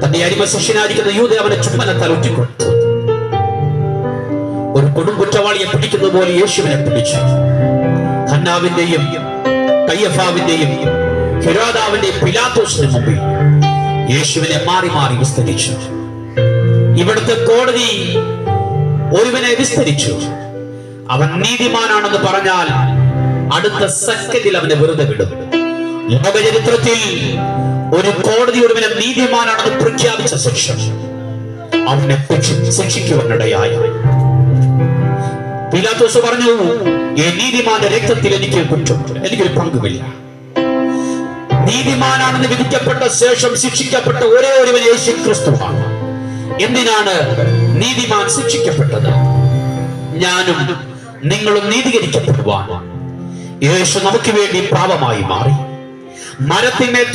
തന്റെ അടിമ ശിഷ്യനായിരിക്കുന്ന യൂദ അവനെ ചുംബനത്താൽ ഒറ്റിക്കൊടുത്തു. ഒരു കൊടുങ്കുറ്റവാളിയെ പിടിക്കുന്ന പോലെ യേശുവിനെ പിടിച്ചു. ഹന്നാവിന്റെയും കയ്യഫാവിന്റെയും ഹെരോദാവിന്റെയും പിലാത്തോസിന് മുമ്പിൽ യേശുവിനെ മാറി മാറി വിസ്തരിച്ചു. ഇവിടുത്തെ കോടതി ഒരുവനെ വിസ്തരിച്ചു. അവൻ നീതിമാനാണെന്ന് പറഞ്ഞാൽ അടുത്ത സെക്കൻഡിൽ അവനെ വെറുതെ വിടും. ലോകചരിത്രത്തിൽ ഒരു കോടതി ഒരുവനെ നീതിമാനാണെന്ന് പ്രഖ്യാപിച്ച ശേഷം അവനെ ശിക്ഷിക്കുവാനിടയായി. പീലാത്തോസ് പറഞ്ഞു, ഈ നീതിമാന്റെ രക്തത്തിൽ എനിക്ക് കുറ്റമുണ്ട്, എനിക്കൊരു പങ്കുമില്ല. നീതിമാനാണെന്ന് വിധിക്കപ്പെട്ട ശേഷം ശിക്ഷിക്കപ്പെട്ട ഒരേ ഒരുവൻ യേശു ക്രിസ്തുവാണ്. എന്തിനാണ് നീതിമാൻ ശിക്ഷിക്കപ്പെട്ടത്? ഞാനും നിങ്ങളും നീതീകരിക്കപ്പെടുവാൻ യേശു നമുക്ക് വേണ്ടി പാപമായി മാറി. മരത്തിന്മേൽ